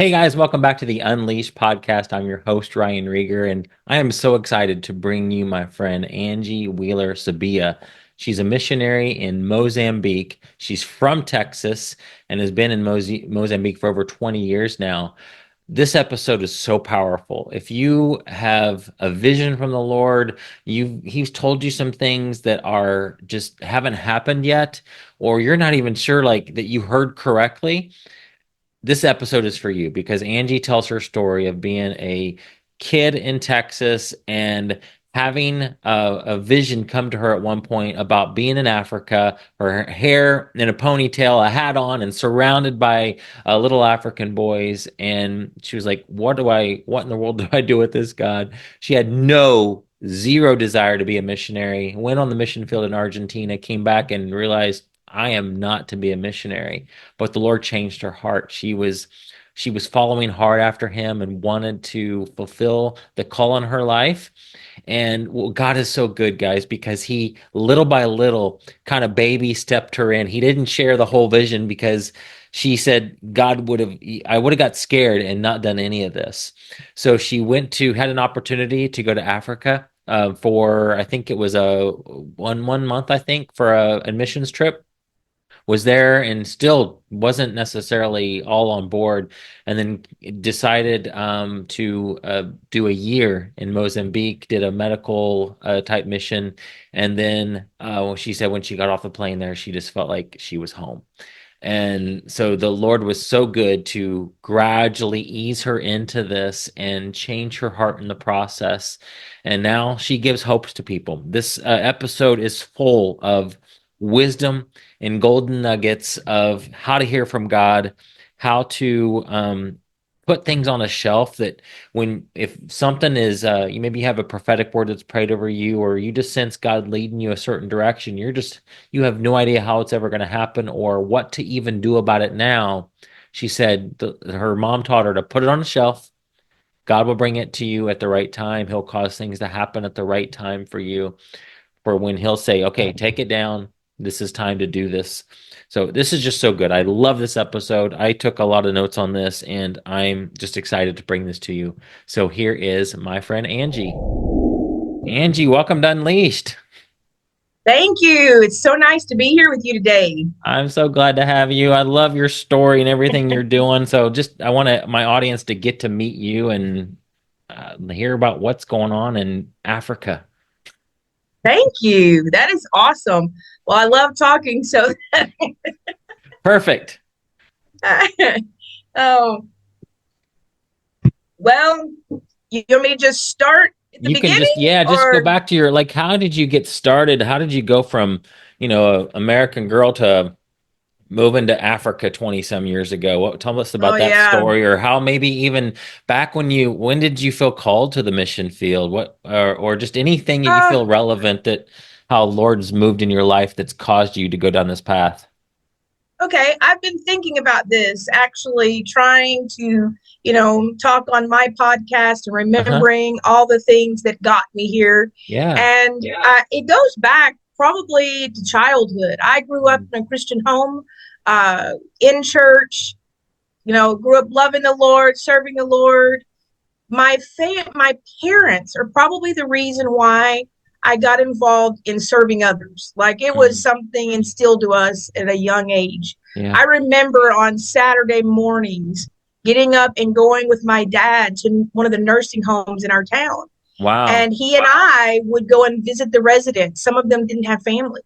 Hey guys, welcome back to the Unleashed podcast. I'm your host, Ryan Rieger, and I am so excited to bring you my friend Angie Wheeler Sabia. She's a missionary in Mozambique. She's from Texas and has been in Mozambique for over 20 years now. This episode is so powerful. If you have a vision from the Lord, he's told you some things that are just haven't happened yet, or you're not even sure like that you heard correctly, this episode is for you because Angie tells her story of being a kid in Texas and having a vision come to her at one point about being in Africa, her hair in a ponytail, a hat on, and surrounded by little African boys. And she was like, what in the world do I do with this, God? She had zero desire to be a missionary, went on the mission field in Argentina, came back and realized I am not to be a missionary. But the Lord changed her heart. She was following hard after him and wanted to fulfill the call on her life. And well, God is so good, guys, because he little by little kind of baby stepped her in. He didn't share the whole vision because she said I would have got scared and not done any of this. So she had an opportunity to go to Africa for, I think it was a one month, I think, for a missions trip. Was there and still wasn't necessarily all on board, and then decided to do a year in Mozambique, did a medical type mission, and then she said when she got off the plane there, she just felt like she was home. And so the Lord was so good to gradually ease her into this and change her heart in the process. And now she gives hopes to people. This episode is full of wisdom and golden nuggets of how to hear from God, how to put things on a shelf that if something is, you maybe have a prophetic word that's prayed over you, or you just sense God leading you a certain direction, you have no idea how it's ever going to happen or what to even do about it now. She said her mom taught her to put it on a shelf. God will bring it to you at the right time. He'll cause things to happen at the right time for you, for when he'll say, okay, take it down. This is time to do this. So this is just so good. I love this episode. I took a lot of notes on this and I'm just excited to bring this to you. So here is my friend Angie. Angie, welcome to Unleashed. Thank you. It's so nice to be here with you today. I'm so glad to have you. I love your story and everything you're doing. So I want my audience to get to meet you and hear about what's going on in Africa. Thank you. That is awesome. Well, I love talking. So, Perfect. oh, well, you want me to just start at the You can just, beginning yeah, just go or? back to like, how did you get started? How did you go from, a American girl to moving to Africa 20 some years ago? Tell us Oh, about that yeah. story, or how maybe even back when did you feel called to the mission field? Or just anything that you Uh, feel relevant, that how Lord's moved in your life that's caused you to go down this path. okay. I've been thinking about this, actually trying to, talk on my podcast and Uh-huh. remembering all the things that got me here. Yeah. And it goes back probably to childhood. I grew up in a Christian home, in church, grew up loving the Lord, serving the Lord. My parents are probably the reason why I got involved in serving others. Like it was Mhm. something instilled to us at a young age. Yeah. I remember on Saturday mornings getting up and going with my dad to one of the nursing homes in our town. Wow. And he and I would go and visit the residents. Some of them didn't have family.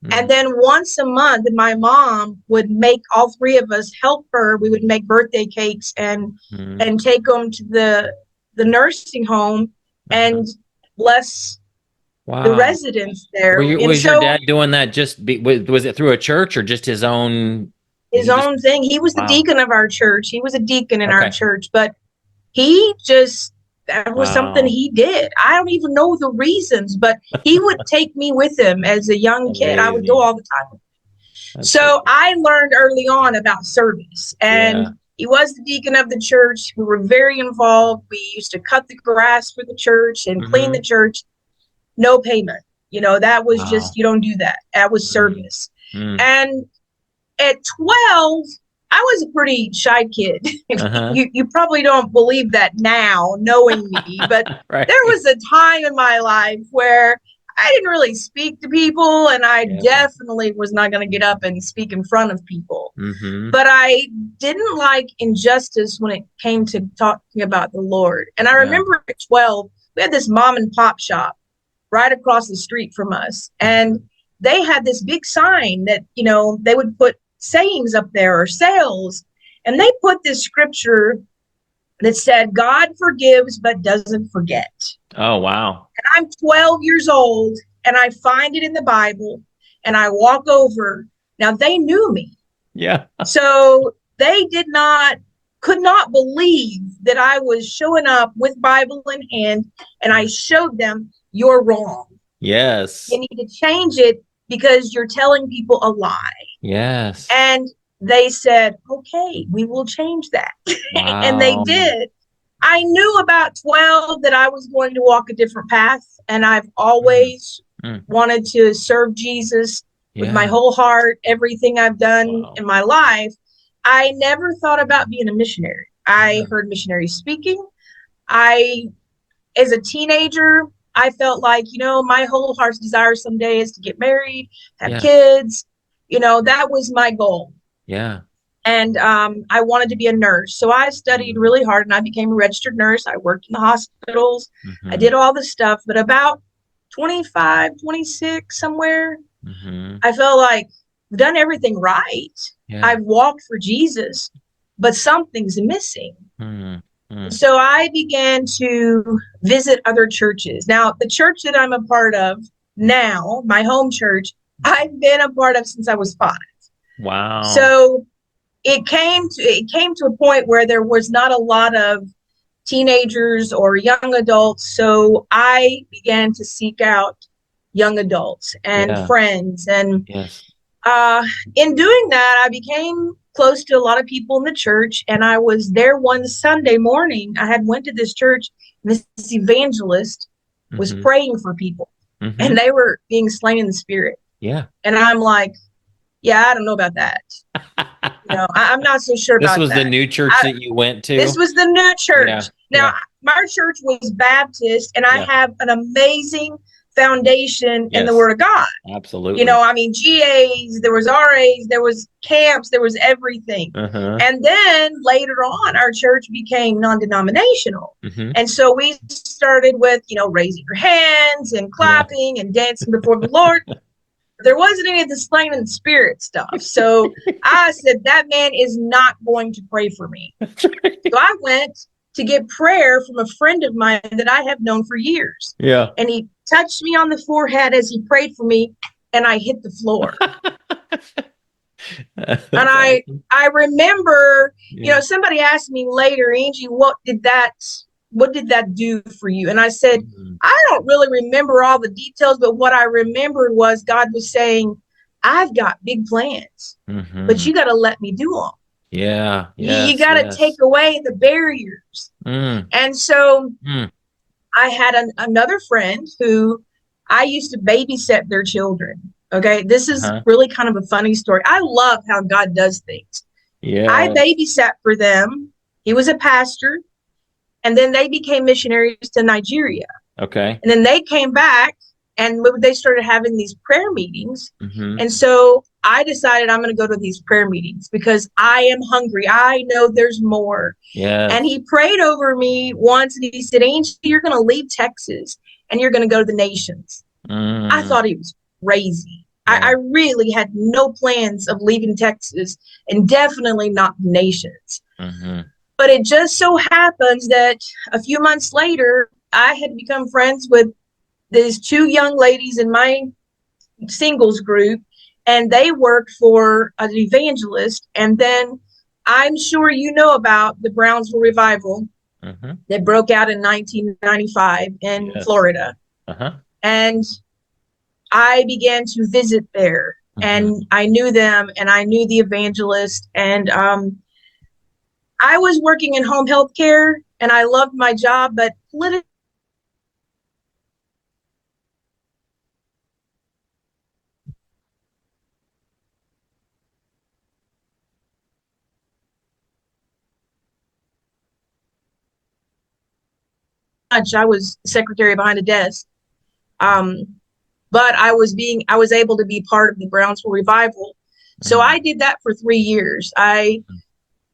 And Mm. then once a month, my mom would make all three of us help her. We would make birthday cakes and Mm. take them to the nursing home Uh-huh. and bless the Wow. residents there. And Was your so dad doing that was it through a church or just his own? his He just own thing. He was the Wow. deacon of our church. He was a deacon in our Okay. church, but he just that was something Wow. he did. I don't even know the reasons, but he would take me with him as a young kid. I would go Amazing. all the time. That's so So cool. I learned early on about service, and Yeah. he was the deacon of the church. We were very involved. We used to cut the grass for the church and clean the Hmm. church. No payment. That was just, Wow. you don't do that. That was Mm. service. Mm. And at 12, I was a pretty shy kid. Uh-huh. You probably don't believe that now, knowing me, but Right. there was a time in my life where I didn't really speak to people, and I Yeah. definitely was not going to get up and speak in front of people. Mm-hmm. But I didn't like injustice when it came to talking about the Lord. And I Yeah. remember at 12, we had this mom and pop shop right across the street from us. And they had this big sign that, they would put sayings up there or sales. And they put this scripture that said, God forgives but doesn't forget. Oh, wow. And I'm 12 years old and I find it in the Bible and I walk over. Now they knew me. Yeah. So they could not believe that I was showing up with Bible in hand, and I showed them, you're wrong. Yes. You need to change it because you're telling people a lie. Yes. And they said, okay, we will change that. And they Wow. did. I knew about 12 that I was going to walk a different path, and I've always Mm. wanted to serve Jesus with my Yeah. whole heart, everything I've done Wow. in my life. I never thought about being a missionary. I Yeah. heard missionaries speaking. I, as a teenager, I felt like, my whole heart's desire someday is to get married, have Yeah. kids. That was my goal. Yeah. And I wanted to be a nurse. So I studied really hard and I became a registered nurse. I worked in the hospitals. I Mm-hmm. did all the stuff. But about 25, 26, somewhere, Mm-hmm. I felt like I've done everything right. Yeah. I've walked for Jesus, but something's missing. Mm-hmm. So I began to visit other churches. Now, the church that I'm a part of now, my home church, I've been a part of since I was 5. Wow. So it came to a point where there was not a lot of teenagers or young adults. So I began to seek out young adults and Yeah. friends. And Yes. in doing that, I became close to a lot of people in the church. And I was there one Sunday morning. I had went to this church. This evangelist was Mm-hmm. praying for people, Mm-hmm. and they were being slain in the spirit. Yeah. And I'm like, yeah, I don't know about that. I'm not so sure This about was the that. new church I, that you went this to? was the new Yeah. church. Now, Yeah. my church was Baptist, and I Yeah. have an amazing foundation in the Yes. Word of God. Absolutely. GAs, there was RAs, there was camps, there was everything. Uh-huh. And then later on, our church became non-denominational. Mm-hmm. And so we started with, raising your hands and Yeah. clapping and dancing before the Lord. There wasn't any of the slain in the spirit stuff. So I said, that man is not going to pray for me. That's right. So I went to get prayer from a friend of mine that I have known for years. Yeah. And he touched me on the forehead as he prayed for me, and I hit the floor. That's And awesome. I remember, Yeah. somebody asked me later, Angie, what did that do for you? And I said, Mhm. I don't really remember all the details, but what I remembered was God was saying, I've got big plans, but Mhm. you got to let me do them. Yeah. You Yes. got to take Yes. away the barriers. Mm. And so Mm. I had another friend who I used to babysit their children. Okay. This is Uh-huh. really kind of a funny story. I love how God does things. I Yes. babysat for them. He was a pastor. And then they became missionaries to Nigeria. Okay. And then they came back and they started having these prayer meetings. Mm-hmm. And so I decided I'm going to go to these prayer meetings because I am hungry. I know there's more. Yes. And he prayed over me once and he said, Angie, you're going to leave Texas and you're going to go to the nations. I Mm. thought he was crazy. Yeah. I really had no plans of leaving Texas and definitely not the nations. Mm-hmm. But it just so happens that a few months later, I had become friends with these 2 young ladies in my singles group, and they worked for an evangelist. And then I'm sure you know about the Brownsville revival Mm-hmm. that broke out in 1995 in Yes. Florida. Uh-huh. And I began to visit there, Mm-hmm. and I knew them, and I knew the evangelist, and I was working in home health care and I loved my job, but politically, much. I was secretary behind a desk. But I was able to be part of the Brownsville revival. So I did that for 3 years.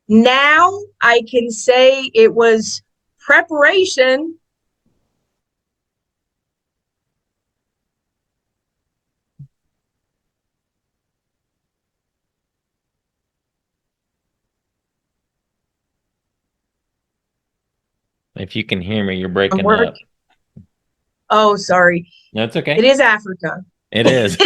Now I can say it was preparation. If you can hear me, you're breaking Work. up. Oh, sorry. That's okay. It is Africa. It is.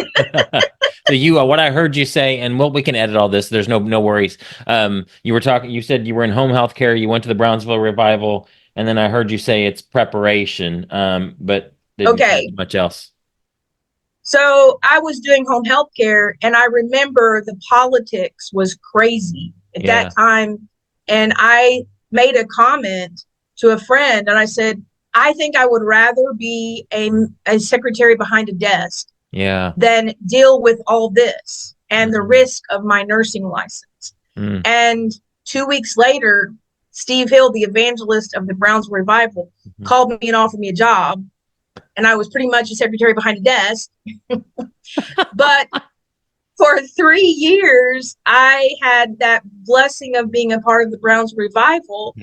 So what I heard you say, and we can edit all this. There's no worries. You said you were in home health care. You went to the Brownsville revival, and then I heard you say it's preparation. But didn't hear much else. So I was doing home health care, and I remember the politics was crazy at that time. And I made a comment to a friend, and I said, I think I would rather be a secretary behind a desk than deal with all this and the risk of my nursing license. And 2 weeks later, Steve Hill, the evangelist of the Brownsville revival, called me and offered me a job. And I was pretty much a secretary behind a desk. But for 3 years, I had that blessing of being a part of the Brownsville revival.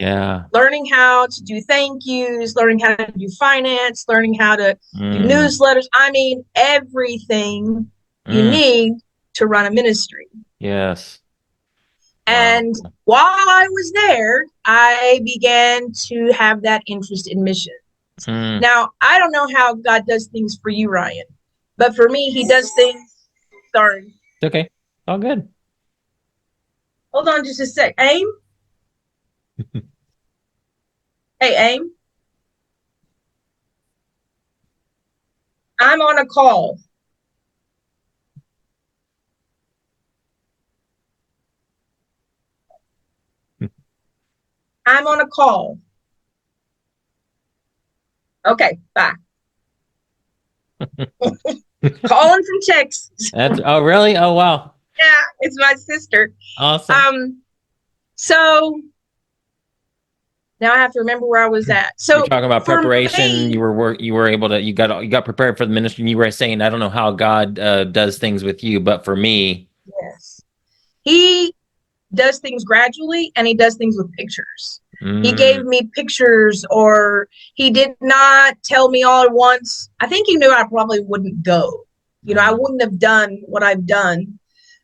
Learning how to do thank yous, learning how to do finance, learning how to do newsletters. I mean, everything you need to run a ministry. Yes. And while I was there, I began to have that interest in missions. Now, I don't know how God does things for you, Ryan, but for me, he does things. Sorry. It's okay. All good. Hold on just a sec. Aim? Hey, Aim? I'm on a call. I'm on a call. Okay, bye. Calling from Texas. Oh, really? Oh, wow. Yeah, it's my sister. Awesome. So now I have to remember where I was at. So you're talking about preparation. You got prepared for the ministry. And you were saying, I don't know how God does things with you, but for me, yes, he does things gradually, and he does things with pictures. He gave me pictures, or he did not tell me all at once. I think he knew I probably wouldn't go. I wouldn't have done what I've done.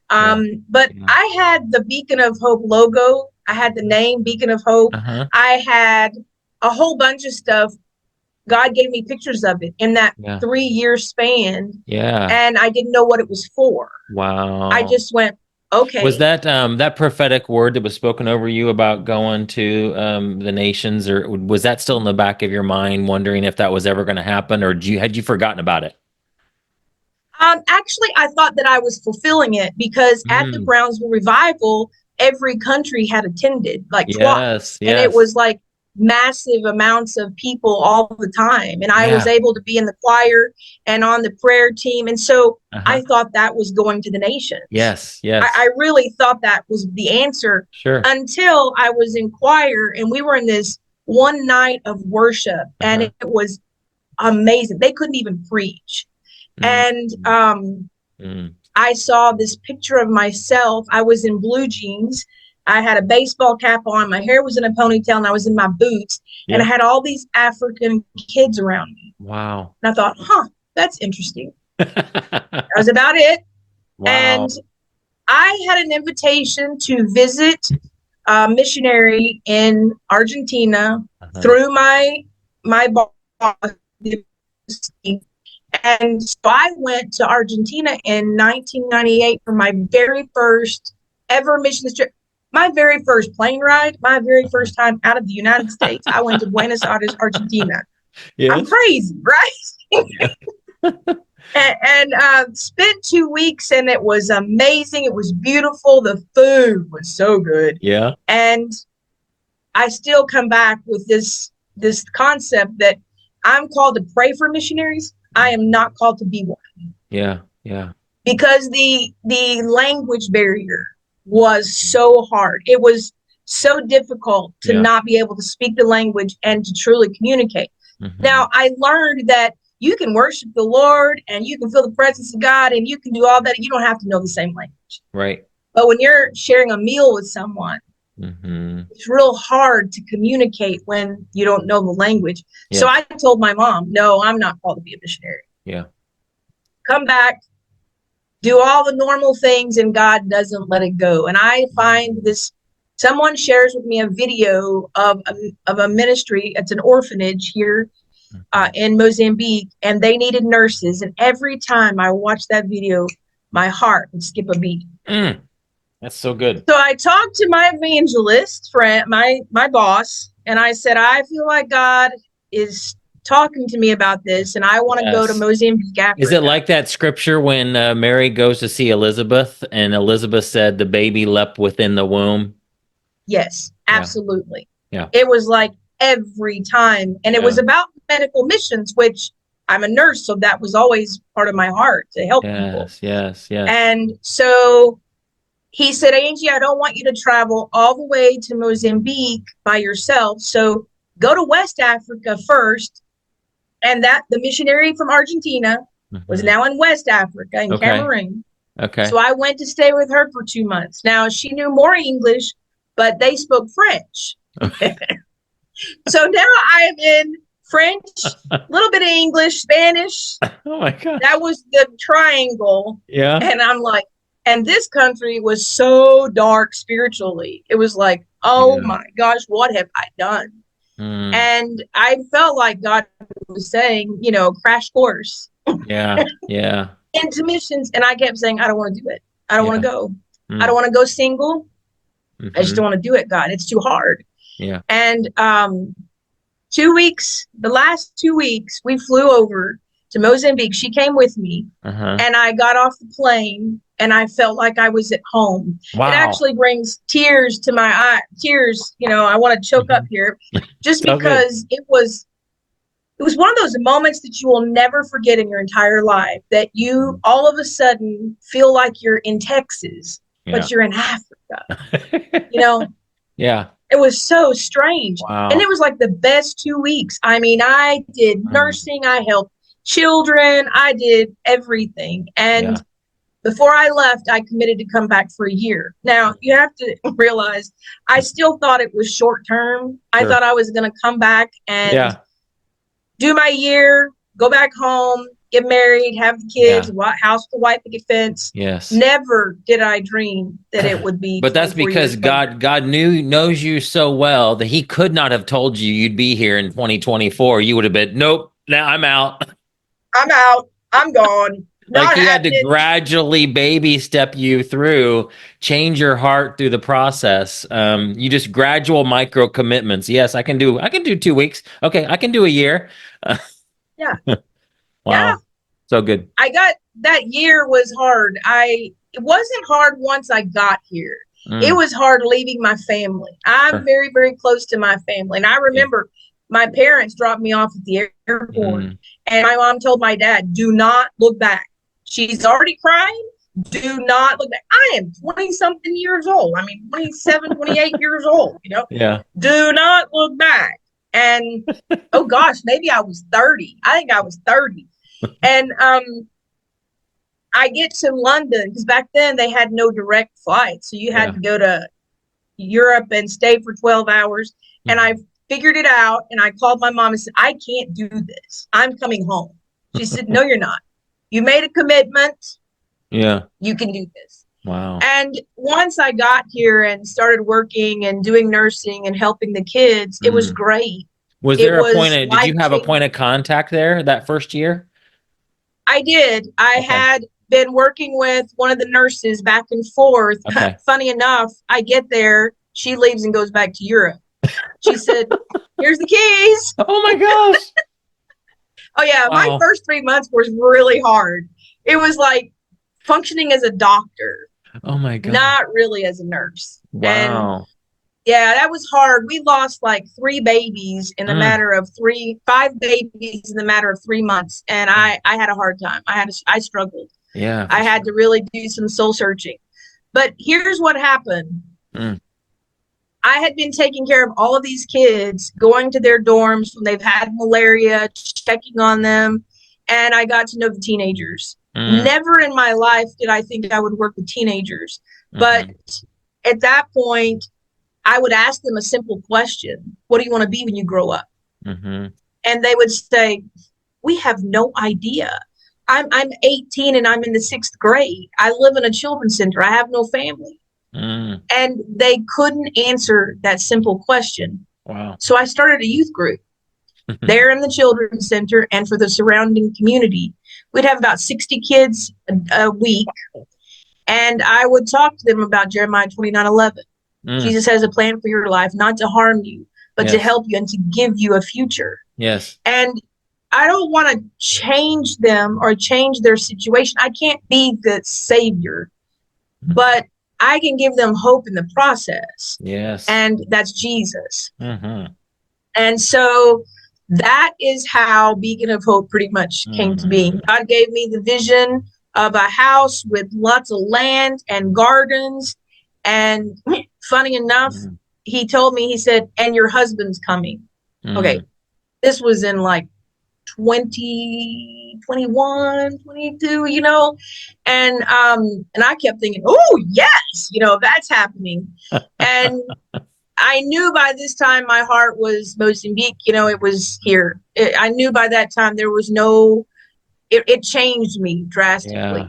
But I had the Beacon of Hope logo. I had the name Beacon of Hope. I had a whole bunch of stuff. God gave me pictures of it in that 3-year span. And I didn't know what it was for. Wow. I just went, okay. Was that that prophetic word that was spoken over you about going to the nations, or was that still in the back of your mind, wondering if that was ever going to happen, or had you forgotten about it? Actually, I thought that I was fulfilling it, because at the Brownsville revival, every country had attended, like twice, and it was like massive amounts of people all the time. And I was able to be in the choir and on the prayer team. And so I thought that was going to the nations. Yes. I really thought that was the answer. Sure. Until I was in choir, and we were in this one night of worship, and it was amazing. They couldn't even preach. And I saw this picture of myself. I was in blue jeans. I had a baseball cap on. My hair was in a ponytail, and I was in my boots. And I had all these African kids around me. Wow. And I thought, that's interesting. That was about it. Wow. And I had an invitation to visit a missionary in Argentina through my boss. And so I went to Argentina in 1998 for my very first ever mission trip. My very first plane ride, my very first time out of the United States. I went to Buenos Aires, Argentina. Yes. I'm crazy, right? and spent 2 weeks, and it was amazing. It was beautiful. The food was so good. Yeah. And I still come back with this concept that I'm called to pray for missionaries. I am not called to be one. Yeah. Because the language barrier was so hard. It was so difficult to not be able to speak the language and to truly communicate. Mhm. Now, I learned that you can worship the Lord and you can feel the presence of God and you can do all that. You don't have to know the same language. Right. But when you're sharing a meal with someone, Mhm. it's real hard to communicate when you don't know the language. So Yes. I told my mom, no, I'm not called to be a missionary. Yeah. Come back, do all the normal things, and God doesn't let it go. And I find this, someone shares with me a video of a ministry. It's an orphanage here in Mozambique, and they needed nurses. And every time I watched that video, my heart would skip a beat. Mm. That's so good. So I talked to my evangelist friend, my boss, and I said, I feel like God is talking to me about this, and I want to go to Yes. Mozambique, Africa. Is it like that scripture when Mary goes to see Elizabeth and Elizabeth said the baby leapt within the womb? Yes, Yeah. absolutely. Yeah. It was like every time. And it was about medical missions, which I'm a nurse, so that was always part of my heart to help people. Yes, yes, yes. And so he said, Angie, I don't want you to travel all the way to Mozambique by yourself. So go to West Africa first. And that the missionary from Argentina was Mhm. now in West Africa, in Okay. Cameroon. Okay. So I went to stay with her for 2 months. Now she knew more English, but they spoke French. So now I am in French, a little bit of English, Spanish. Oh my God. That was the triangle. Yeah. And I'm like, and this country was so dark spiritually. It was like, oh Yeah. my gosh, what have I done? Mm. And I felt like God was saying, you know, crash course Yeah. Yeah. into missions. And I kept saying, I don't want to do it. I don't want to go. I don't Mm. want to go single. I just Mhm. don't want to do it, God. It's too hard. Yeah. And 2 weeks, the last 2 weeks, we flew over to Mozambique. She came with me, Uh-huh. and I got off the plane, and I felt like I was at home. Wow. It actually brings tears to my eye. Tears, you know, I want to choke up here, just So because it was one of those moments that you will never forget in your entire life. That you all of a sudden feel like you're in Texas, Yeah. but you're in Africa. You know, Yeah. it was so strange. Wow. And it was like the best 2 weeks. I mean, I did nursing, I helped children, I did everything. And Yeah. before I left, I committed to come back for a year. Now, you have to realize I still thought it was short term. I Sure. thought I was going to come back and Yeah. do my year, go back home, get married, have the kids, house with a white picket fence. Yes. Never did I dream that it would be. But that's 24 because years later. God knows you so well that he could not have told you you'd be here in 2024. You would have been, nope, now I'm out. I'm out. I'm gone. Like Not he had to happening. gradually baby step you through, change your heart through the process. You just gradual micro commitments. Yes, I can do 2 weeks. Okay, I can do a year. Yeah. Wow. Yeah. So good. I got that year was hard. It wasn't hard once I got here. It was hard leaving my family. I'm Sure. very, very close to my family. And I remember my parents dropped me off at the airport, and my mom told my dad, do not look back. She's already crying. Do not look back. I am 20 something years old. I mean, 27, 28 years old, you know? Yeah. Do not look back. And oh gosh, maybe I was 30. I think I was 30. And I get to London because back then they had no direct flights. So you had to go to Europe and stay for 12 hours. And I figured it out. And I called my mom and said, I can't do this. I'm coming home. She said, no, you're not. You made a commitment. Yeah. You can do this. Wow. And once I got here and started working and doing nursing and helping the kids, it was great. Was there a point of, did you have a point of contact there that first year? I did. I had been working with one of the nurses back and forth. Okay. Funny enough, I get there, she leaves and goes back to Europe. She said, here's the keys. Oh my gosh. Oh yeah, Wow. my first 3 months was really hard. It was like functioning as a doctor. Oh my God. Not really as a nurse. Wow. And yeah, that was hard. We lost like 3 babies in the matter of 5 babies in the matter of 3 months. And I had a hard time. I struggled. Yeah. I had to really do some soul searching. But here's what happened. I had been taking care of all of these kids, going to their dorms when they've had malaria, checking on them, and I got to know the teenagers. Mm, Never in my life did I think I would work with teenagers, but mhm, at that point, I would ask them a simple question: what do you want to be when you grow up? mhm, And they would say, we have no idea. I'm 18 and I'm in the 6th grade. I live in a children's center. I have no family. mm. And they couldn't answer that simple question. Wow. So I started a youth group there in the children's center and for the surrounding community. We'd have about 60 kids a week. And I would talk to them about Jeremiah 29:11. Mm, Jesus has a plan for your life, not to harm you, but to yes. help you and to give you a future. Yes. And I don't want to change them or change their situation. I can't be the savior, but I can give them hope in the process. Yes. And that's Jesus. Mm-hmm. And so that is how Beacon of Hope pretty much came to being. Mm-hmm. God gave me the vision of a house with lots of land and gardens. And funny enough, he told me, he said, and your husband's coming. Okay. Mm-hmm. This was in like 2021, 22, and I kept thinking, oh yes, that's happening. And I knew by this time my heart was Mozambique, it was here. I knew by that time there was it changed me drastically. Yeah.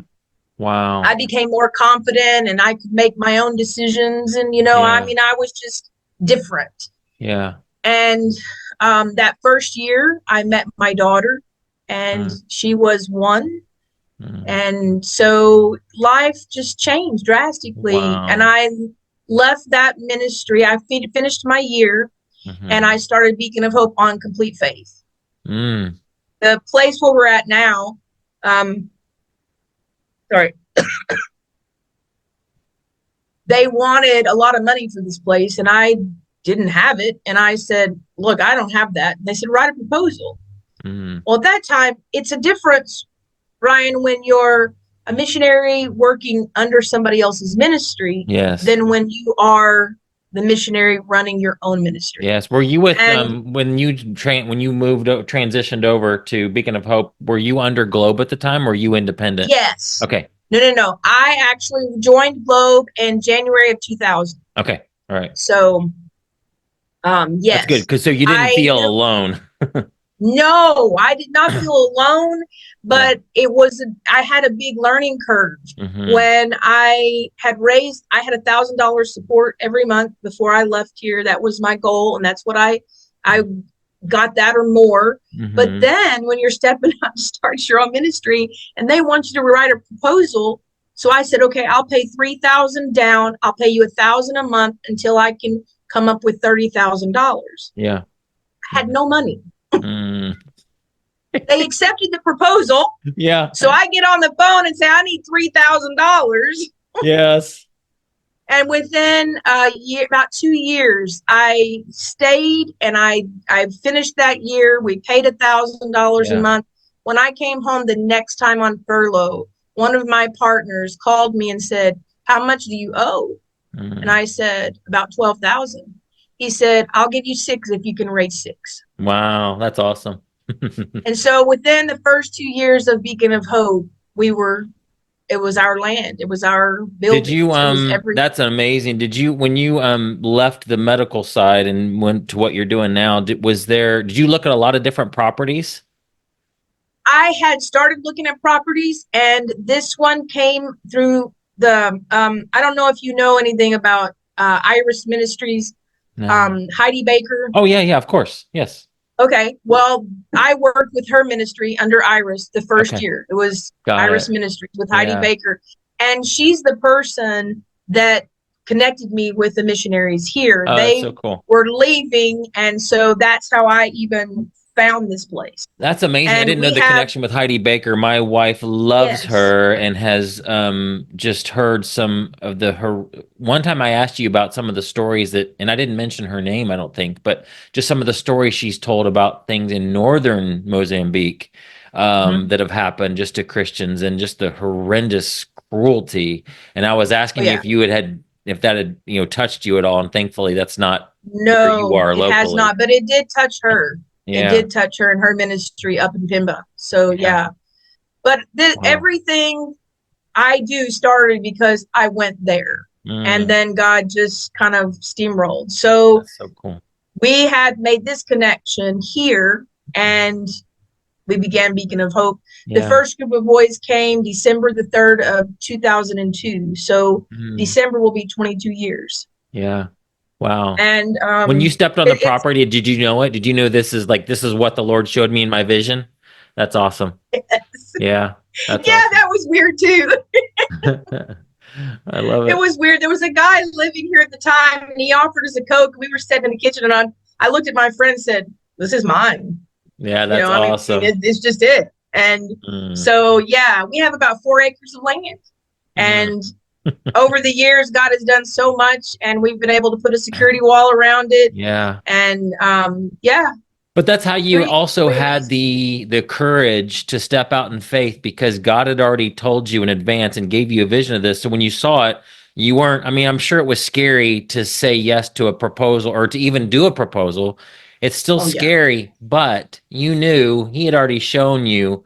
Wow. I became more confident and I could make my own decisions, and Yeah. I was just different. Yeah. And that first year, I met my daughter, and she was 1. And so life just changed drastically. Wow. And I left that ministry. I finished my year, and I started Beacon of Hope on complete faith. Mm. The place where we're at now, they wanted a lot of money for this place, and I didn't have it. And I said, look, I don't have that. And they said, write a proposal. Well, at that time, it's a difference, Ryan, when you're a missionary working under somebody else's ministry, Yes. than when you are the missionary running your own ministry. Yes. Were you with when you transitioned over to Beacon of Hope? Were you under Globe at the time, or were you independent? Yes. Okay. No. I actually joined Globe in January of 2000. Okay. All right. So, yes. That's good, because so you didn't feel alone. No, I did not feel alone, but I had a big learning curve. When I had $1,000 support every month before I left here. That was my goal, and that's what I got, that or more. But then when you're stepping out to start your own ministry and they want you to write a proposal, so I said, okay, I'll pay $3,000 down. I'll pay you $1,000 a month until I can come up with $30,000. Yeah. I had no money. They accepted the proposal. Yeah. So I get on the phone and say, I need $3,000. Yes. And within about 2 years, I stayed, and I finished that year. We paid $1,000 a month. When I came home the next time on furlough, one of my partners called me and said, how much do you owe? And I said, about $12,000. He said, I'll give you 6 if you can raise 6. Wow, that's awesome. And so within the first 2 years of Beacon of Hope, it was our land. It was our building. Did you, that's amazing. Did you, when you left the medical side and went to what you're doing now, did you look at a lot of different properties? I had started looking at properties, and this one came through I don't know if you know anything about Iris Ministries. No. Heidi Baker. Oh yeah, of course. Yes. Okay. Well, I worked with her ministry under Iris the first year. It was Iris Ministries with Heidi Baker. And she's the person that connected me with the missionaries here. They so cool. were leaving, and so that's how I even found this place. That's amazing. And I didn't know the connection with Heidi Baker. My wife loves her and has just heard some of her. One time I asked you about some of the stories and I didn't mention her name, I don't think, but just some of the stories she's told about things in northern Mozambique that have happened just to Christians, and just the horrendous cruelty. And I was asking you if you had if that had, touched you at all. And thankfully that's not where you No, are it has locally. not, but it did touch her. It Yeah. did touch her in her ministry up in Pimba. So yeah. But Wow. everything I do started because I went there. And then God just kind of steamrolled. So That's so cool. we had made this connection here, and we began Beacon of Hope. Yeah. The first group of boys came December the 3rd of 2002. So December will be 22 years. Yeah. Wow. And when you stepped on the property, did you know it? Did you know this is what the Lord showed me in my vision? That's awesome. Yes. Yeah. That's yeah, awesome. that was weird too. I love it. It was weird. There was a guy living here at the time, and he offered us a Coke. We were sitting in the kitchen, and I looked at my friend and said, "This is mine." Yeah, that's awesome. It's just it. And so, yeah, we have about 4 acres of land. And over the years, God has done so much, and we've been able to put a security wall around it. Yeah. And yeah. But that's how you also had the courage to step out in faith, because God had already told you in advance and gave you a vision of this. So when you saw it, you weren't, I'm sure it was scary to say yes to a proposal or to even do a proposal. It's still scary, but you knew he had already shown you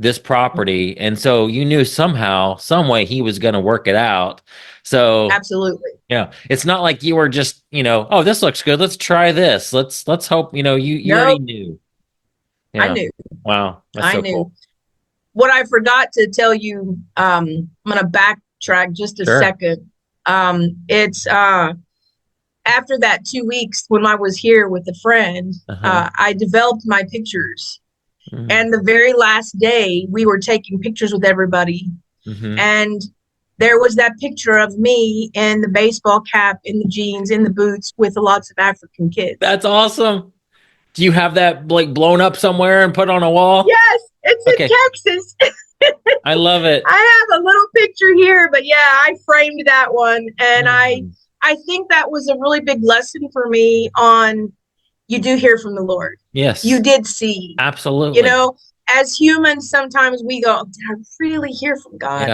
this property. And so you knew somehow, some way he was going to work it out. So absolutely. Yeah. It's not like you were just, oh, this looks good. Let's try this. Let's hope, you already knew. Yeah. I knew. Wow. That's so cool. What I forgot to tell you, I'm going to backtrack just a second. It's after that 2 weeks when I was here with a friend, I developed my pictures. And the very last day we were taking pictures with everybody. And there was that picture of me in the baseball cap, in the jeans, in the boots with lots of African kids. That's awesome. Do you have that blown up somewhere and put on a wall? Yes, it's in Texas. I love it. I have a little picture here, but yeah, I framed that one. And I think that was a really big lesson for me on, you do hear from the Lord. Yes. You did see. Absolutely. As humans, sometimes we go, did I really hear from God?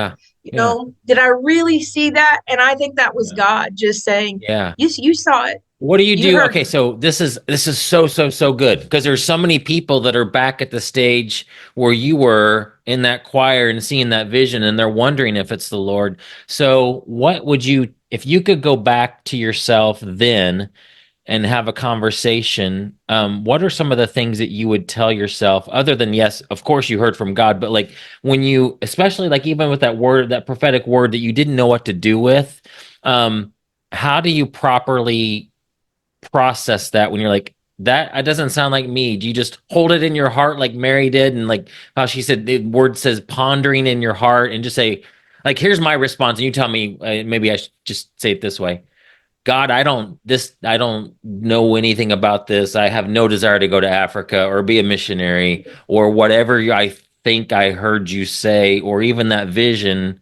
Yeah. Did I really see that? And I think that was God just saying, you saw it. What do you do? Okay, so this is so good, because there's so many people that are back at the stage where you were in that choir and seeing that vision, and they're wondering if it's the Lord. So what would you, if you could go back to yourself then and have a conversation, what are some of the things that you would tell yourself, other than, yes, of course you heard from God, but when you, especially even with that word, that prophetic word that you didn't know what to do with, how do you properly process that when you're like, that doesn't sound like me? Do you just hold it in your heart like Mary did, and how she said the word says pondering in your heart, and just say, here's my response, and you tell me, maybe I should just say it this way: God, I don't know anything about this. I have no desire to go to Africa or be a missionary or whatever I think I heard you say, or even that vision.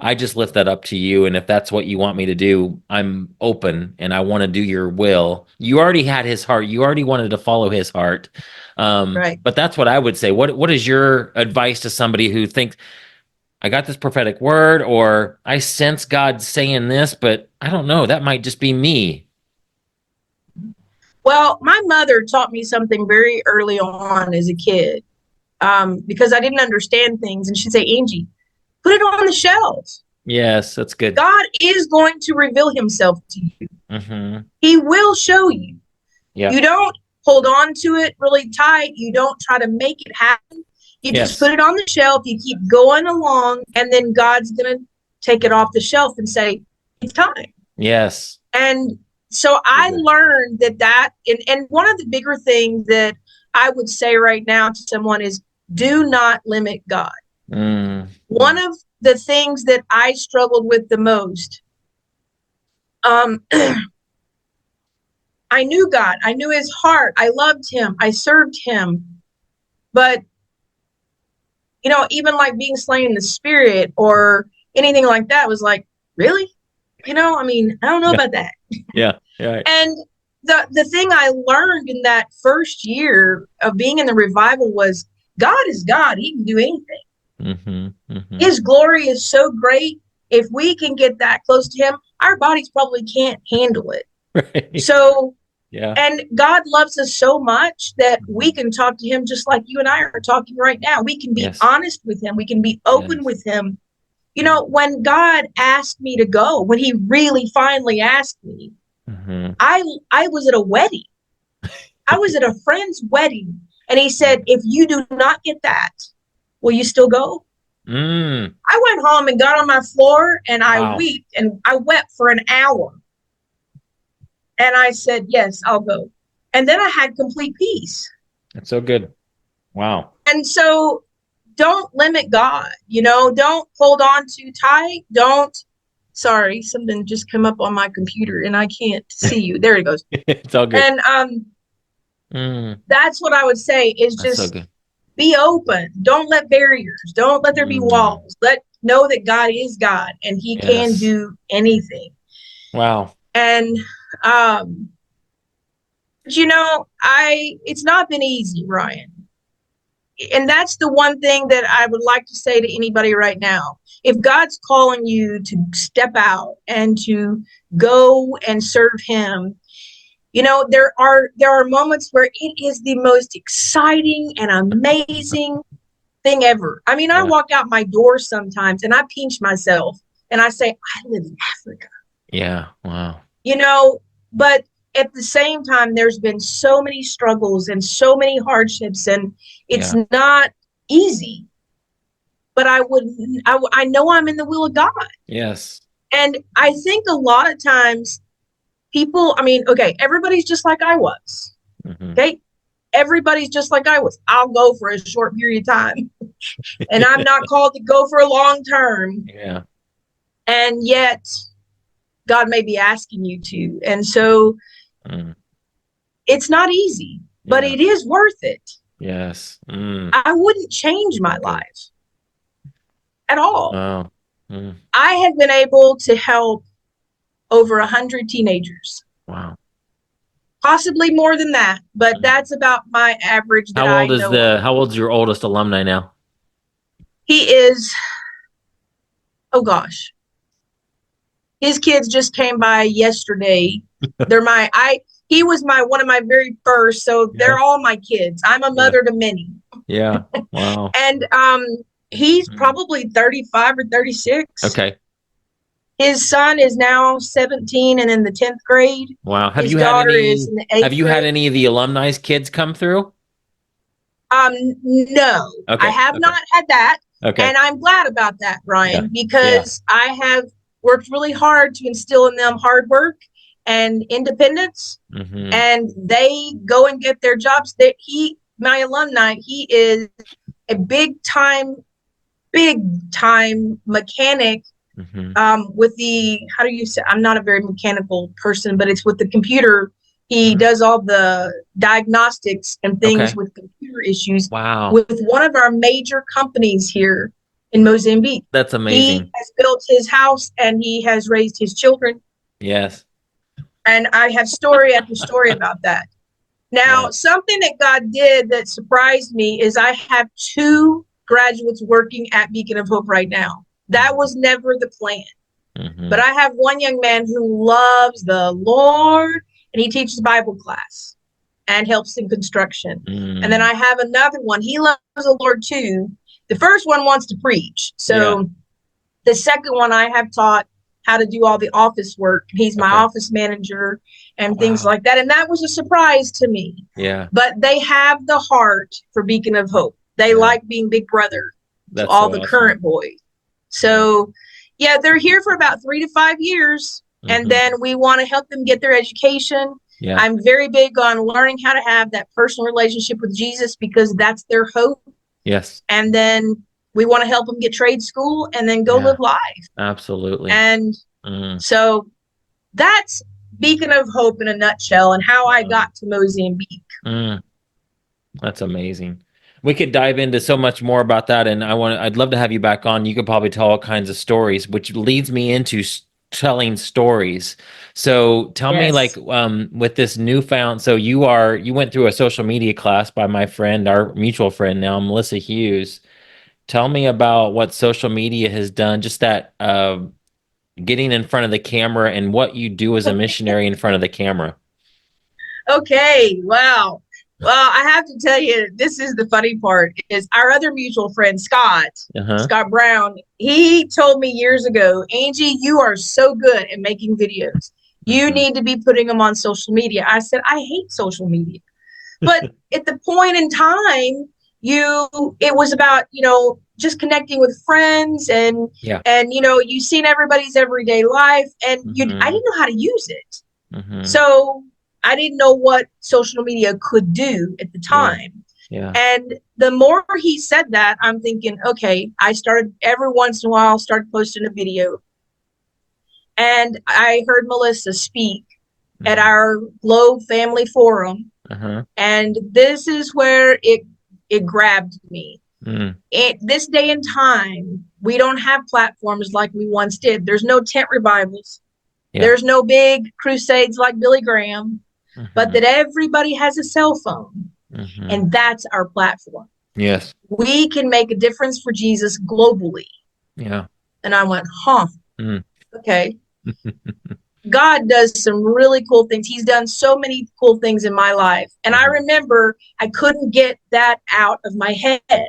I just lift that up to you. And if that's what you want me to do, I'm open and I want to do your will. You already had his heart. You already wanted to follow his heart. Right. But that's what I would say. What is your advice to somebody who thinks, I got this prophetic word, or I sense God saying this, but I don't know, that might just be me? Well, my mother taught me something very early on as a kid, because I didn't understand things. And she'd say, Angie, put it on the shelf. Yes, that's good. God is going to reveal himself to you. He will show you. Yeah. You don't hold on to it really tight. You don't try to make it happen. You just put it on the shelf. You keep going along, and then God's going to take it off the shelf and say, it's time. Yes. And so I learned that, and one of the bigger things that I would say right now to someone is, do not limit God. One of the things that I struggled with the most, I knew God. I knew his heart. I loved him. I served him. But, even being slain in the spirit or anything like that was like, really? I don't know about that. Yeah. Yeah. And the thing I learned in that first year of being in the revival was, God is God. He can do anything. His glory is so great. if we can get that close to him, our bodies probably can't handle it. Right. So, Yeah. and God loves us so much that we can talk to him just like you and I are talking right now. We can be Yes. honest with him. We can be open Yes. with him. You know, when God asked me to go, when he really finally asked me, Mhm. I was at a wedding. I was at a friend's wedding, and he said, if you do not get that, will you still go? Mm. I went home and got on my floor and I Wow. wept, and I wept for an hour. And I said, yes, I'll go. And then I had complete peace. That's so good. Wow. And so don't limit God, you know, don't hold on too tight. Sorry, something just come up on my computer and I can't see you. There it goes. It's all good. And that's what I would say is That's so just good. be open. Don't let barriers. Don't let there be Mm. walls. Know that God is God and he can Yes. do anything. Wow. And you know, it's not been easy, Ryan. And that's the one thing that I would like to say to anybody right now. If God's calling you to step out and to go and serve him, you know, there are moments where it is the most exciting and amazing thing ever. I mean, I walk out my door sometimes and I pinch myself and I say, I live in Africa. Yeah. Wow. You know, but at the same time, there's been so many struggles and so many hardships, and it's not easy. But I know I'm in the will of God. Yes. And I think a lot of times people, I mean, okay, everybody's just like I was. Mm-hmm. Okay. Everybody's just like I was. I'll go for a short period of time. And I'm not called to go for a long term. Yeah. And yet God may be asking you to. And so it's not easy, but it is worth it. Yes. I wouldn't change my life at all. Wow. I have been able to help over 100 teenagers. Wow. Possibly more than that, but that's about my average. How old's your oldest alumni now? He is, oh gosh. His kids just came by yesterday. He was one of my very first, so they're all my kids. I'm a mother to many. Yeah. Wow. And he's probably 35 or 36. Okay. His son is now 17 and in the 10th grade. Wow. Have His you daughter had any is in the 8th Have you grade. had any of the alumni's kids come through? No. Okay. I have not had that. Okay. And I'm glad about that, Ryan, because I have worked really hard to instill in them hard work and independence. Mm-hmm. And they go and get their jobs. My alumni, he is a big time mechanic. Mm-hmm. With how do you say, I'm not a very mechanical person, but it's with the computer. He does all the diagnostics and things with computer issues. Wow. With one of our major companies here in Mozambique. That's amazing. He has built his house and he has raised his children. Yes. And I have story after story about that. Now, something that God did that surprised me is I have 2 graduates working at Beacon of Hope right now. That was never the plan. Mm-hmm. But I have one young man who loves the Lord and he teaches Bible class and helps in construction. And then I have another one. He loves the Lord too. The first one wants to preach. So the second one I have taught how to do all the office work. He's my office manager and things like that. And that was a surprise to me. Yeah. But they have the heart for Beacon of Hope. They like being big brother to all the current boys. So, they're here for about 3 to 5 years. And then we want to help them get their education. Yeah. I'm very big on learning how to have that personal relationship with Jesus because that's their hope. Yes. And then we want to help them get trade school and then go live life. Absolutely. And so that's Beacon of Hope in a nutshell and how I got to Mozambique. That's amazing. We could dive into so much more about that, and I'd love to have you back on. You could probably tell all kinds of stories, which leads me into telling stories. So tell me, like, with this newfound, so you went through a social media class by my friend, our mutual friend now, Melissa Hughes. Tell me about what social media has done, just that getting in front of the camera and what you do as a missionary in front of the camera. Okay, wow. Well, I have to tell you, this is the funny part, is our other mutual friend, Uh-huh. Scott Brown, he told me years ago, Angie, you are so good at making videos. You Mhm. need to be putting them on social media. I said, I hate social media. But at the point in time, it was about, just connecting with friends Yeah. and you've seen everybody's everyday life and I Mhm. didn't know how to use it. Mhm. So I didn't know what social media could do at the Yeah. time. Yeah. And the more he said that, I'm thinking, okay, I started every once in a while, started posting a video. And I heard Melissa speak at Mhm. our Globe Family Forum. Uh-huh. And this is where it grabbed me. Mm. This day and time, we don't have platforms like we once did. There's no tent revivals. Yeah. There's no big crusades like Billy Graham, but Mhm. that everybody has a cell phone. Mhm. And that's our platform. Yes. We can make a difference for Jesus globally. Yeah. And I went, huh, Mm. okay. God does some really cool things. He's done so many cool things in my life. And I remember I couldn't get that out of my head.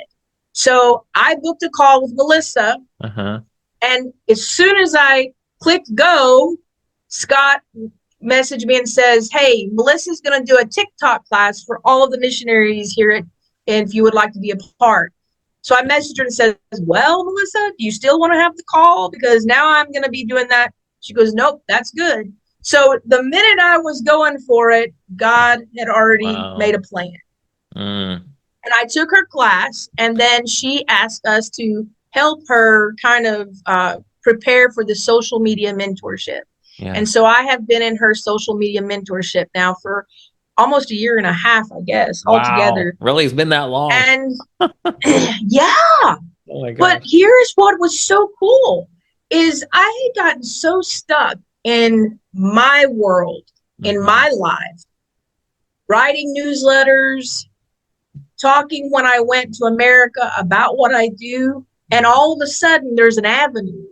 So I booked a call with Melissa. Uh-huh. And as soon as I clicked go, Scott messaged me and says, hey, Melissa's going to do a TikTok class for all of the missionaries here and if you would like to be a part. So I messaged her and says, well, Melissa, do you still want to have the call? Because now I'm going to be doing that. She goes, nope, that's good. So the minute I was going for it, God had already made Wow. a plan. Mm. And I took her class, and then she asked us to help her kind of prepare for the social media mentorship. Yeah. And so I have been in her social media mentorship now for almost a year and a half, I guess, Wow. altogether. Really? It's been that long. And yeah, Oh my but gosh. here's what was so cool is I had gotten so stuck in my world, in Mhm. my life, writing newsletters, talking when I went to America about what I do. And all of a sudden, there's an avenue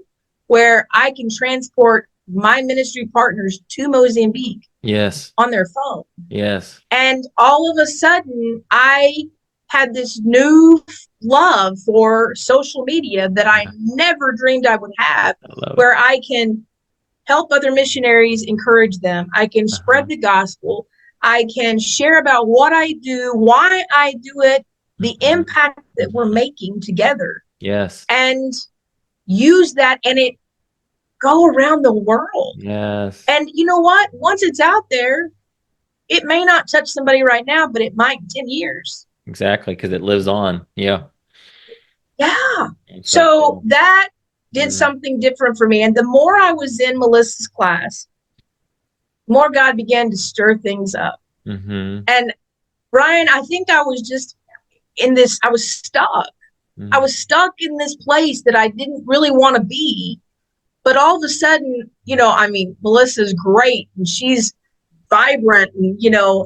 where I can transport my ministry partners to Mozambique Yes. on their phone. Yes. And all of a sudden, I had this new love for social media that I Yeah. never dreamed I would have, I love it. where I can help other missionaries, encourage them. I can Uh-huh. spread the gospel. I can share about what I do, why I do it, the Mhm. impact that we're Mhm. making together, Yes. and use that and it go around the world. Yes. And you know what? Once it's out there, it may not touch somebody right now, but it might in 10 years. Exactly, because it lives on. Yeah. Yeah. It's so So cool. that did Mm. something different for me. And the more I was in Melissa's class, the more God began to stir things up. Mhm. And Brian, I think I was just I was stuck. I Mm. was stuck in this place that I didn't really want to be. But all of a sudden, I mean, Melissa's great and she's vibrant and,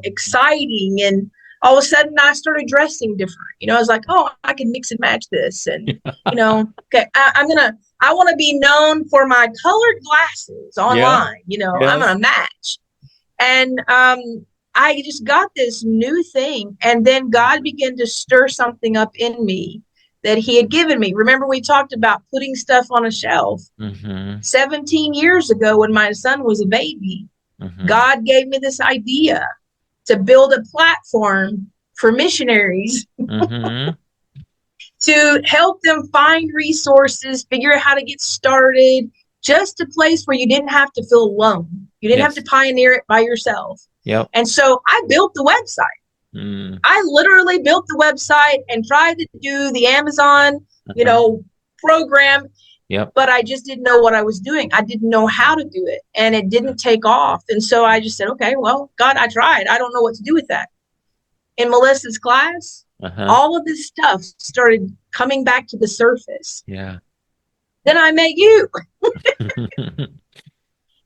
exciting. And all of a sudden I started dressing different. I was like, oh, I can mix and match this. And, okay, I want to be known for my colored glasses Yeah. online. I'm going Yes. to match. And I just got this new thing. And then God began to stir something up in me that he had given me. Remember, we talked about putting stuff on a shelf. Mhm. 17 years ago, when my son was a baby, Mhm. God gave me this idea to build a platform for missionaries Mhm. to help them find resources, figure out how to get started, just a place where you didn't have to feel alone. You didn't have to Yes. pioneer it by yourself. Yep. And so I built the website. Mm. I literally built the website and tried to do the Amazon, Uh-huh. program, Yep. but I just didn't know what I was doing. I didn't know how to do it, and it didn't take off. And so I just said, okay, well, God, I tried. I don't know what to do with that. In Melissa's class, Uh-huh. all of this stuff started coming back to the surface. Yeah. Then I met you,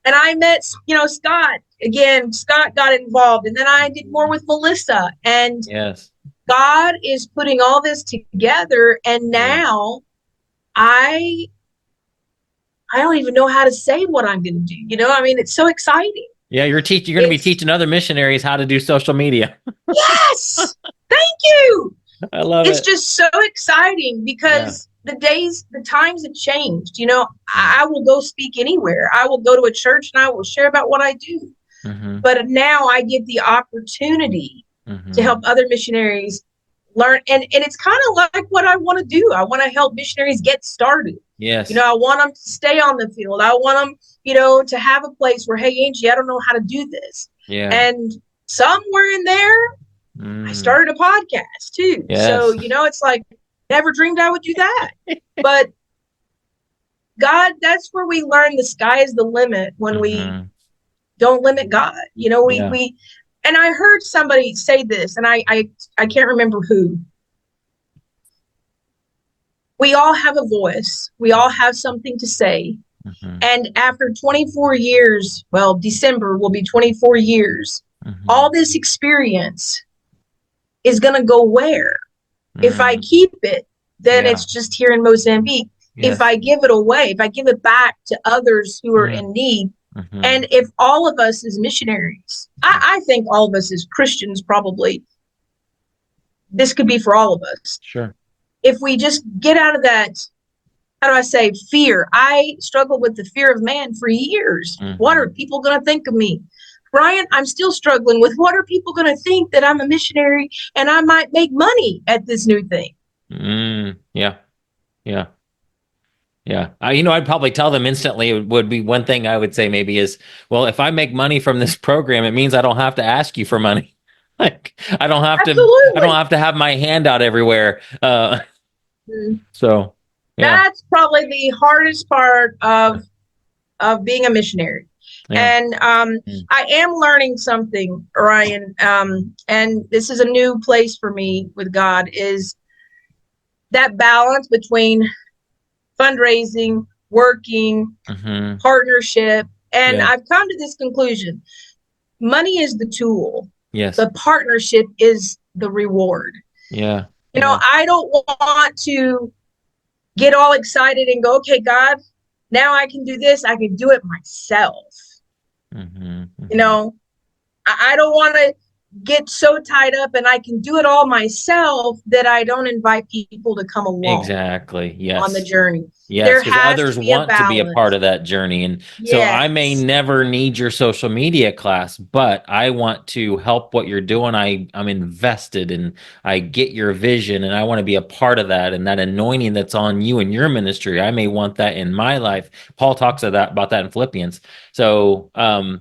and I met, Scott. Again, Scott got involved, and then I did more with Melissa. And Yes. God is putting all this together, and Yeah. now I I don't even know how to say what I'm going to do. I mean, it's so exciting. Yeah, you're going to be teaching other missionaries how to do social media. Yes. Thank you. I love It's it. just so exciting because the times have changed. I will go speak anywhere. I will go to a church and I will share about what I do. Mm-hmm. But now I get the opportunity to help other missionaries learn. And it's kind of like what I want to do. I want to help missionaries get started. Yes. I want them to stay on the field. I want them, to have a place where, hey, Angie, I don't know how to do this. Yeah. And somewhere in there, I started a podcast too. Yes. So, it's like, never dreamed I would do that. But God, that's where we learn the sky is the limit when we don't limit God. We and I heard somebody say this, and I can't remember who. We all have a voice. We all have something to say. And after 24 years, well, December will be 24 years, all this experience is going to go where? If I keep it, then it's just here in Mozambique. Yes. If I give it away, if I give it back to others who are in need, and if all of us as missionaries, I think all of us as Christians probably, this could be for all of us. Sure. If we just get out of that, how do I say, fear. I struggled with the fear of man for years. What are people going to think of me? Brian, I'm still struggling with what are people going to think that I'm a missionary and I might make money at this new thing. Yeah. I'd probably tell them instantly. It would be one thing I would say maybe is, well, if I make money from this program, it means I don't have to ask you for money. Like I don't have to have my hand out everywhere. So yeah. That's probably the hardest part of being a missionary. Yeah. And I am learning something, Ryan, and this is a new place for me with God, is that balance between fundraising, working, partnership. And I've come to this conclusion. Money is the tool. Yes. The partnership is the reward. Yeah. I don't want to get all excited and go, okay, God, now I can do this. I can do it myself. I don't want to get so tied up and I can do it all myself that I don't invite people to come along. Exactly. Yes. On the journey. Yes, because others want to be a part of that journey. And so I may never need your social media class, but I want to help what you're doing. I'm invested and I get your vision and I want to be a part of that. And that anointing that's on you and your ministry, I may want that in my life. Paul talks about that in Philippians. So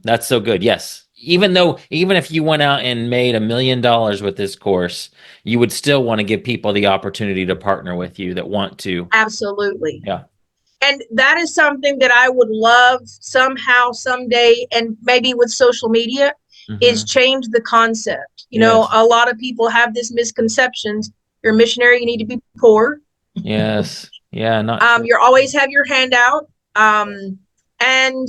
that's so good. Yes. Even if you went out and made $1 million with this course, you would still want to give people the opportunity to partner with you that want to. Absolutely. Yeah. And that is something that I would love somehow, someday, and maybe with social media, is change the concept. A lot of people have this misconceptions. You're a missionary, you need to be poor. Yes. Yeah. You always have your hand out. And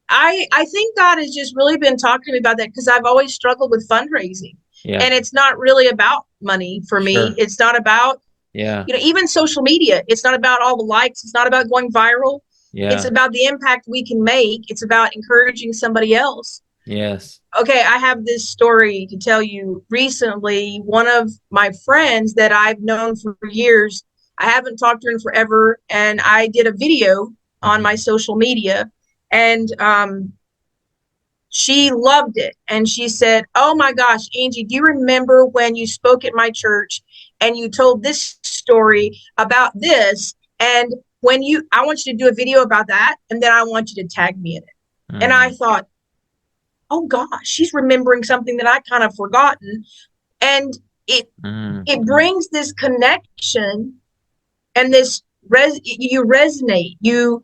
I think God has just really been talking to me about that because I've always struggled with fundraising. Yeah. And it's not really about money for me. Sure. It's not about, even social media. It's not about all the likes. It's not about going viral. Yeah. It's about the impact we can make. It's about encouraging somebody else. Yes. Okay, I have this story to tell you. Recently, one of my friends that I've known for years, I haven't talked to her in forever, and I did a video on my social media. And she loved it. And she said, oh my gosh, Angie, do you remember when you spoke at my church and you told this story about this? And I want you to do a video about that. And then I want you to tag me in it. And I thought, oh gosh, she's remembering something that I kind of forgotten. And it brings this connection and this you resonate, you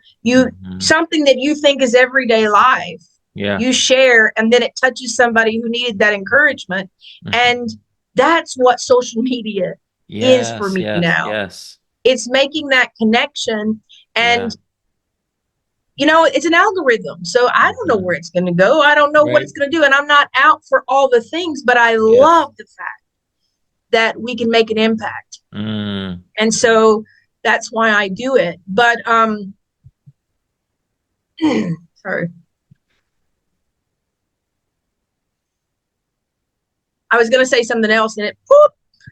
something that you think is everyday life. Yeah. You share, and then it touches somebody who needed that encouragement. And that's what social media is for me now. Yes. It's making that connection, and it's an algorithm. So I don't know where it's going to go. I don't know what it's going to do, and I'm not out for all the things, but I love the fact that we can make an impact. And so that's why I do it. But Sorry. I was going to say something else and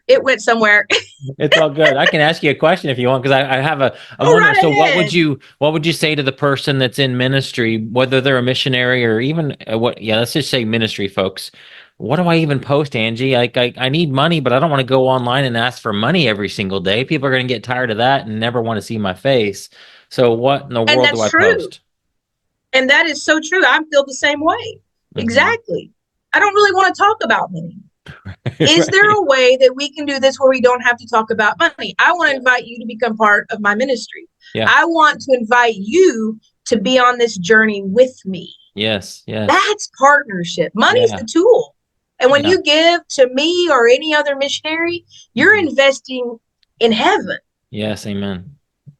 it went somewhere. It's all good. I can ask you a question if you want, because I have a I Go wonder. right So ahead. what would you say to the person that's in ministry, whether they're a missionary or even what? Yeah, let's just say ministry folks. What do I even post, Angie? Like I need money, but I don't want to go online and ask for money every single day. People are going to get tired of that and never want to see my face. So what in the And world do that's I true. post? And that is so true. I feel the same way. Hmm. Exactly. I don't really want to talk about money. Is there Right. a way that we can do this where we don't have to talk about money? I want to invite you to become part of my ministry. Yeah. I want to invite you to be on this journey with me. Yes. Yes. That's partnership. Money's Yeah. the tool. And when Yeah. you give to me or any other missionary, you're Hmm. investing in heaven. Yes. Amen.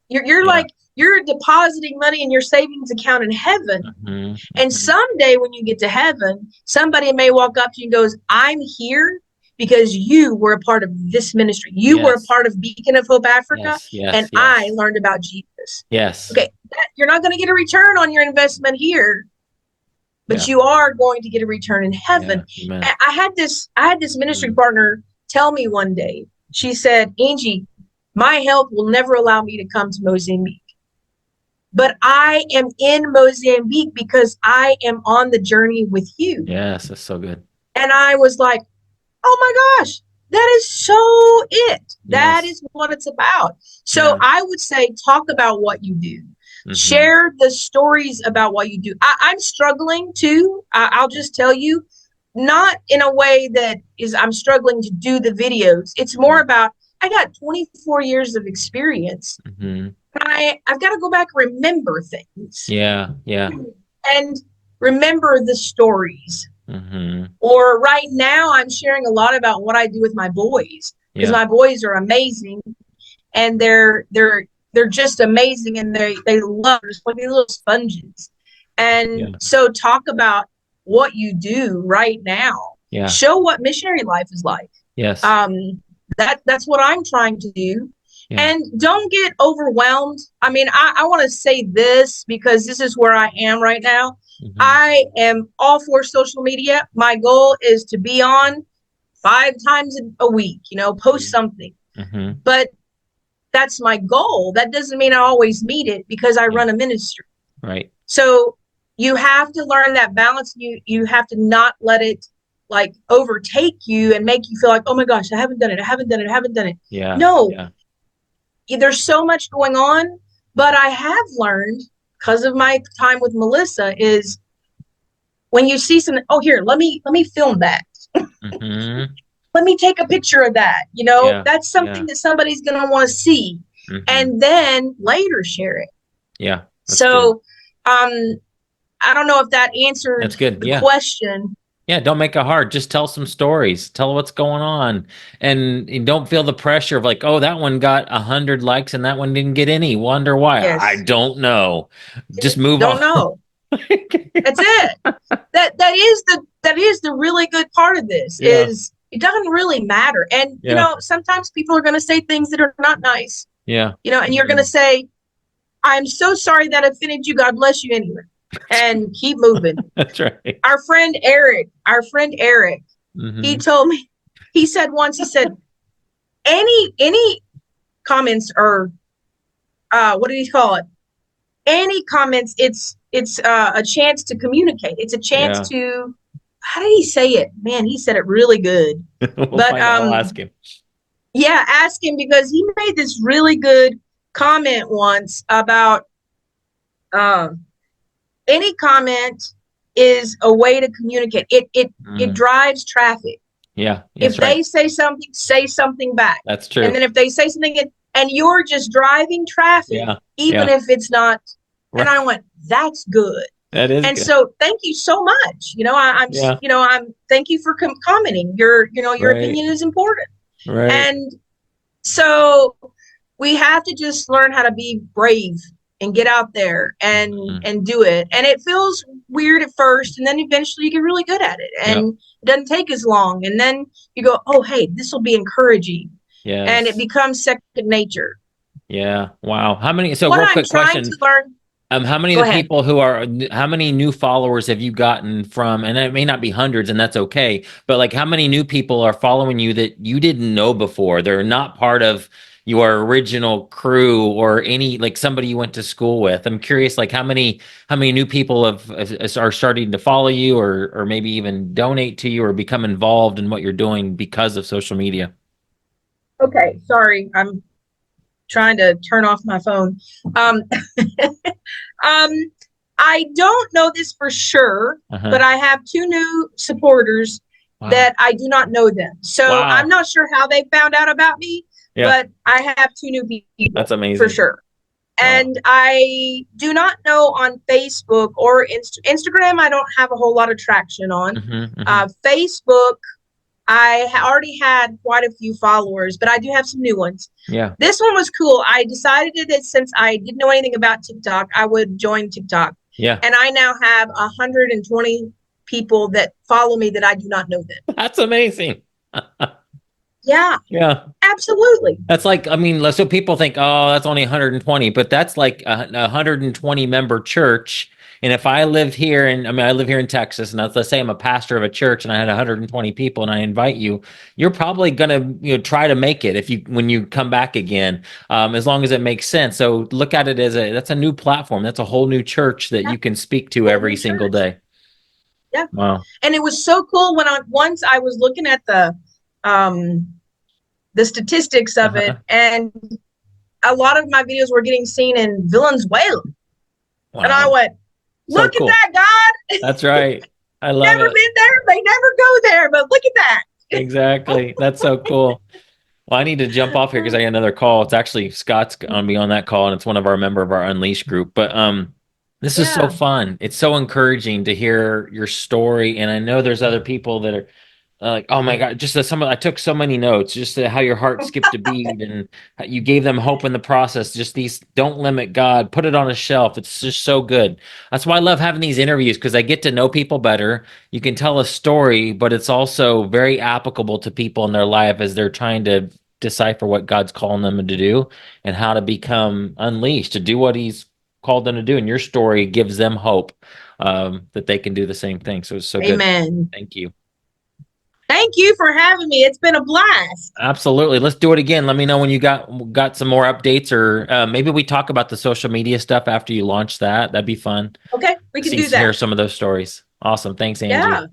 You're Yeah. like, you're depositing money in your savings account in heaven. Hmm. And Hmm. someday when you get to heaven, somebody may walk up to you and goes, I'm here because you were a part of this ministry. You were a Yes. part of Beacon of Hope Africa, Yes. and Yes. I Yes. learned about Jesus. Yes. Okay, you're not going to get a return on your investment here, but Yeah. you are going to get a return in Yeah. heaven. Amen. I had this ministry Mm. partner tell me one day, she said, Angie, my health will never allow me to come to Mozambique. But I am in Mozambique because I am on the journey with you. Yes, that's so good. And I was like, oh my gosh, that is so it. That Yes. is what it's about. So Yeah. I would say, talk about what you do. Hmm. Share the stories about what you do. I'm struggling too. I'll just tell you, not in a way that is I'm struggling to do the videos. It's more about I got 24 years of experience. Hmm. I've got to go back and remember things Yeah. Yeah. and remember the stories. Hmm. Or right now, I'm sharing a lot about what I do with my boys because Yeah. my boys are amazing and they're just amazing and they love just like these little sponges. And Yeah. so talk about what you do right now. Yeah. Show what missionary life is like. Yes. That's what I'm trying to do. Yeah. And don't get overwhelmed. I mean, I want to say this because this is where I am right now. Hmm. I am all for social media. My goal is to be on 5 times a week, post something. Hmm. But that's my goal. That doesn't mean I always meet it because I Yeah. run a ministry. Right. So you have to learn that balance. You have to not let it like overtake you and make you feel like, oh my gosh, I haven't done it. I haven't done it. I haven't done it. Yeah. No, Yeah. there's so much going on, but I have learned because of my time with Melissa is when you see something, oh here, let me film that. Hmm. Let me take a picture of that. Yeah. That's Yeah. something that somebody's going to want to see Hmm. and then later share it. Yeah. That's good. So, I don't know if that answered That's good. the Yeah. question. Yeah, don't make it hard. Just tell some stories. Tell what's going on, and you don't feel the pressure of like, oh, that one got 100 likes and that one didn't get any. Wonder why? I Yes. don't know. Just Just move don't on. know. That's it. That is the really good part of this Yeah. is it doesn't really matter. And Yeah. sometimes people are going to say things that are not nice. Yeah. And you're going to say, "I'm so sorry that offended you. God bless you anyway." And keep moving. That's right. Our friend Eric, he Hmm. told me, he said once, he said, any comments or what did he call it? Any comments, it's a chance to communicate. It's a chance Yeah. to how did he say it? Man, he said it really good. We'll But find out. I'll ask him. yeah, ask him because he made this really good comment once about any comment is a way to communicate. It drives traffic. Yeah. If That's right. they say something back. That's And true. then if they say something and you're just driving traffic, Yeah. even Yeah. if it's not. And Right. I went, that's good. That is And good. so thank you so much. Yeah. I'm thank you for commenting. Your Right. opinion is important. Right. And so we have to just learn how to be brave and get out there and do it. And it feels weird at first, and then eventually you get really good at it, Yep. and it doesn't take as long. And then you go, oh, hey, this will be encouraging, and it Yes. becomes second nature. Yeah. Wow. How many? So What real I'm quick trying question. to learn. How many Go of the ahead. people how many new followers have you gotten from, and it may not be hundreds, and that's okay, but like how many new people are following you that you didn't know before? They're not part of your original crew or any like somebody you went to school with. I'm curious, like how many new people are starting to follow you or maybe even donate to you or become involved in what you're doing because of social media. Okay, sorry, I'm trying to turn off my phone. Um, um, I don't know this for sure, Uh-huh. but I have two new supporters Wow. that I do not know them. So I'm Wow. not sure how they found out about me, Yeah, but I have two new that's people for amazing. sure. Wow. And I do not know on Facebook or Instagram, I don't have a whole lot of traction on. Hmm. Hmm. Facebook, I already had quite a few followers, but I do have some new ones. Yeah. This one was cool. I decided that since I didn't know anything about TikTok, I would join TikTok. Yeah. And I now have 120 people that follow me that I do not know them. That's amazing. Yeah, Yeah. absolutely. That's like, I mean, so people think, oh, that's only 120, but that's like a 120 member church. And if I lived here, and I mean, I live here in Texas, and let's say I'm a pastor of a church, and I had 120 people, and I invite you, you're probably gonna, try to make it if you when you come back again, as long as it makes sense. So look at it as that's a new platform. That's a whole new church that Yeah, you can speak to whole every new single church. day. Yeah. Wow. And it was so cool when once I was looking at um the statistics of it, Uh-huh. and a lot of my videos were getting seen in Valenzuela. And I Wow. went, So look at cool. that, God. That's right. I love Never it. been there. They never go there, but look at that. Exactly. That's so cool. Well, I need to jump off here because I got another call. It's actually Scott's on me on that call, and it's one of our member of our Unleashed group. But this is so Yeah. fun. It's so encouraging to hear your story, and I know there's other people that are like, oh my God, just I took so many notes, just how your heart skipped a beat and how you gave them hope in the process. Just these, don't limit God, put it on a shelf. It's just so good. That's why I love having these interviews because I get to know people better. You can tell a story, but it's also very applicable to people in their life as they're trying to decipher what God's calling them to do and how to become unleashed, to do what He's called them to do. And your story gives them hope that they can do the same thing. So it's so good. Amen. Thank you. Thank you for having me. It's been a blast. Absolutely. Let's do it again. Let me know when you got some more updates, or maybe we talk about the social media stuff after you launch that. That'd be fun. Okay, we can See, do hear that. some of those stories. Awesome. Thanks, Angie. Yeah.